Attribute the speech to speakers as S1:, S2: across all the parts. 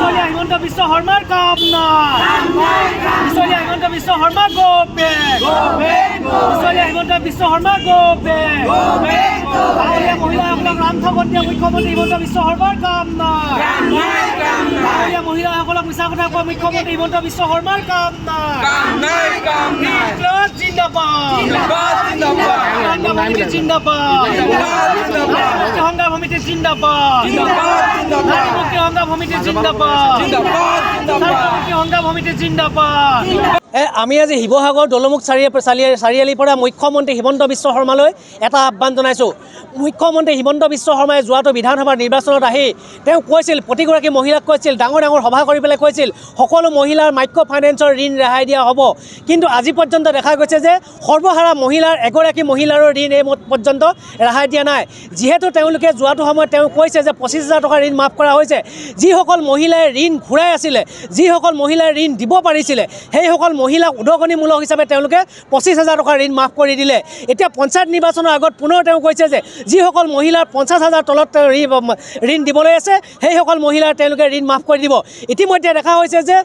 S1: Misolia Himonta Biswa Hormar Kamna. Misolia Himonta Biswa Hormar Gope. Misolia Himonta Biswa Hormar Gope. Aolia Mohila Hokolak Rantha Kotia Mukhomantri Himonta Biswa Hormar Kamna. Aolia Mohila Hokolak Misa Kotha Koa Mukhomantri Himonta Biswa Hormar Kamna. Class Jindabad. Hanga Bhamiti Jindabad. Hanga Bhamiti Jindabad. Hanga Bhamiti Jindabad. Hanga Bhamiti Jindabad. আমি আজি শিৱসাগৰ দলমুখ চাৰিআলিৰ পৰা মুখ্যমন্ত্ৰী হিমন্ত বিশ্ব শৰ্মালৈ এটা আহ্বান জনাইছোঁ। মুখ্যমন্ত্ৰী হিমন্ত বিশ্ব শৰ্মাই যোৱাটো বিধানসভাৰ নিৰ্বাচনত আহি তেওঁ কৈছিল, প্ৰতিগৰাকী মহিলাক কৈছিল, ডাঙৰ ডাঙৰ সভা কৰি পেলাই কৈছিল সকলো মহিলাৰ মাইক্ৰ' ফাইনেন্সৰ ঋণ ৰেহাই দিয়া হ'ব। কিন্তু আজি পৰ্যন্ত দেখা গৈছে যে সৰ্বহাৰা মহিলাৰ এগৰাকী মহিলাৰো ঋণ এই পৰ্যন্ত ৰেহাই দিয়া নাই। যিহেতু তেওঁলোকে যোৱাটো সময়ত তেওঁ কৈছে যে 25,000 টকা ঋণ মাফ কৰা হৈছে। যিসকল মহিলাই ঋণ ঘূৰাই আছিলে, যিসকল মহিলাই ঋণ দিব পাৰিছিলে, সেইসকল মহিলাক উদগনিমূলক হিচাপে তেওঁলোকে 25,000 টকা ঋণ মাফ কৰি দিলে। এতিয়া পঞ্চায়ত নিৰ্বাচনৰ আগত পুনৰ তেওঁ কৈছে যে যিসকল মহিলাৰ 50,000 তলত ঋণ দিবলৈ আছে, সেইসকল মহিলাৰ তেওঁলোকে ঋণ মাফ কৰি দিব। ইতিমধ্যে দেখা হৈছে যে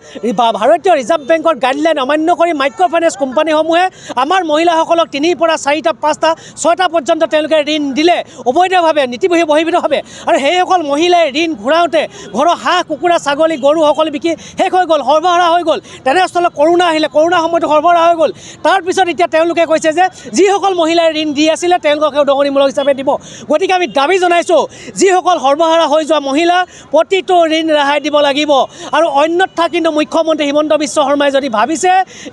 S1: ভাৰতীয় ৰিজাৰ্ভ বেংকৰ গাইডলাইন অমান্য কৰি মাইক্ৰ' ফাইনেন্স কোম্পানীসমূহে আমাৰ মহিলাসকলক 3ৰ পৰা 4টা 5টা 6টা পৰ্যন্ত তেওঁলোকে ঋণ দিলে অবৈধভাৱে, নীতিবহিৰ্ভূতভাৱে। আৰু সেইসকল মহিলাই ঋণ ঘূৰাওঁতে ঘৰৰ হাঁহ কুকুৰা ছাগলী গৰু সকলো বিকি শেষ হৈ গ'ল, সৰ্বহাৰা হৈ গ'ল। তেনেস্থলত কৰোণা আহিলে, কৰোণা সময়তো সৰ্বহাৰা হৈ গ'ল। তাৰপিছত এতিয়া তেওঁলোকে কৈছে যে যিসকল মহিলাই ঋণ দি আছিলে তেওঁলোকক উদগনিমূলক হিচাপে দিব। গতিকে আমি দাবী জনাইছোঁ, যিসকল সৰ্বহাৰা হৈ যোৱা মহিলা প্ৰতিটো ঋণ ৰেহাই দিব লাগিব। আৰু অন্যথা কিন্তু মুখ্যমন্ত্ৰী হিমন্ত বিশ্ব শৰ্মাই যদি ভাবিছে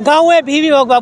S1: গাঁৱে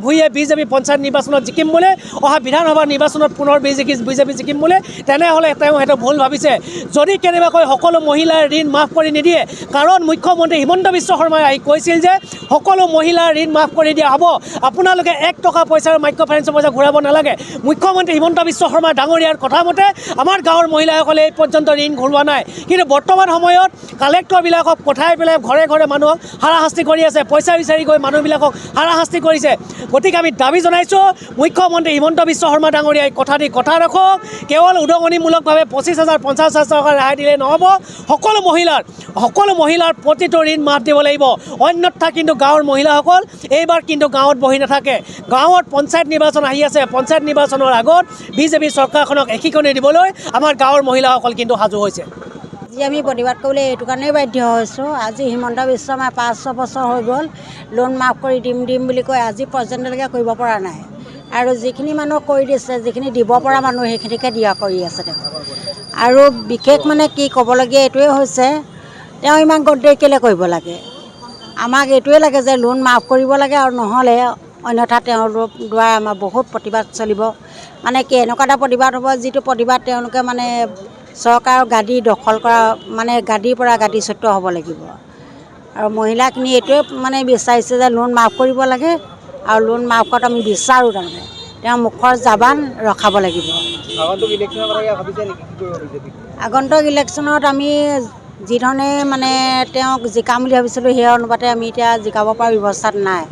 S1: ভূঞে বিজেপি পঞ্চায়ত নিৰ্বাচনত জিকিম বুলি, অহা বিধানসভা নিৰ্বাচনত পুনৰ বিজেপি জিকিম বুলি, তেনেহ'লে তেওঁ সেইটো ভুল ভাবিছে। যদি কেনেবাকৈ সকলো মহিলাৰ ঋণ মাফ কৰি নিদিয়ে, কাৰণ মুখ্যমন্ত্ৰী হিমন্ত বিশ্ব শৰ্মাই আহি কৈছিল যে সকলো মহিলাৰ ঋণ মাফ কৰি দিয়া হ'ব, আপোনালোকে 1 টকা পইচাৰ মাইক্ৰ' ফাইনেন্সৰ পইচা ঘূৰাব নালাগে। মুখ্যমন্ত্ৰী হিমন্ত বিশ্ব শৰ্মা ডাঙৰীয়াৰ কথা মতে আমাৰ গাঁৱৰ মহিলাসকলে এই পৰ্যন্ত ঋণ ঘূৰোৱা নাই। কিন্তু বৰ্তমান সময়ত কালেক্টৰবিলাকক পঠাই পেলাই ঘৰে ঘৰে মানুহক হাৰাশাস্তি কৰি আছে, পইচা বিচাৰি গৈ মানুহবিলাকক হাৰাশাস্তি কৰিছে। গতিকে আমি দাবী জনাইছোঁ, মুখ্যমন্ত্ৰী হিমন্ত বিশ্ব শৰ্মা ডাঙৰীয়াই কথা ৰাখক। কেৱল উদগনিমূলকভাৱে 25,000 50,000 টকা ৰেহাই দিলে নহ'ব, সকলো মহিলাৰ প্ৰতিটো ঋণ মাফ দিব লাগিব। অন্যথা কিন্তু গাঁৱৰ মহিলাসকল এইবাৰ কিন্তু গাঁৱত বহি নাথাকে। গাঁৱত পঞ্চায়ত নিৰ্বাচন আহি আছে, পঞ্চায়ত নিৰ্বাচনৰ আগত বিজেপি চৰকাৰখনক এশিকনি দিবলৈ আমাৰ গাঁৱৰ মহিলাসকল কিন্তু সাজু হৈছে।
S2: আজি আমি প্ৰতিবাদ কৰিবলৈ এইটো কাৰণেই বাধ্য হৈছোঁ। আজি হিমন্ত বিশ্ব শৰ্মাই 5-6 বছৰ হৈ গ'ল লোন মাফ কৰি দিম বুলি কৈ আজি পৰ্যন্তলৈকে কৰিব পৰা নাই। আৰু যিখিনি মানুহ কৰি দিছে, যিখিনি দিব পৰা মানুহ সেইখিনিকে দিয়া কৰি আছে তেওঁ। আৰু বিশেষ মানে কি ক'বলগীয়া এইটোৱে হৈছে, তেওঁ ইমান গদ্দাৰি কেলৈ কৰিব লাগে? আমাক এইটোৱে লাগে যে লোন মাফ কৰিব লাগে, আৰু নহ'লে অন্যথা তেওঁৰ দ্বাৰা আমাৰ বহুত প্ৰতিবাদ চলিব। মানে কি এনেকুৱা এটা প্ৰতিবাদ হ'ব, যিটো প্ৰতিবাদ তেওঁলোকে মানে চৰকাৰৰ গাদী দখল কৰা, মানে গাদীৰ পৰা গাদীচ্যুত হ'ব লাগিব। আৰু মহিলাখিনি এইটোৱে মানে বিচাৰিছে যে লোন মাফ কৰিব লাগে, আৰু লোন মাফ কৰাটো আমি বিচাৰোঁ। তাৰমানে তেওঁ মুখৰ জাবান ৰখাব লাগিব। আগন্তুক ইলেকশ্যনত আমি যিধৰণে মানে তেওঁক জিকাম বুলি ভাবিছিলোঁ, সেই অনুপাতে আমি এতিয়া জিকাব পৰা ব্যৱস্থাত নাই।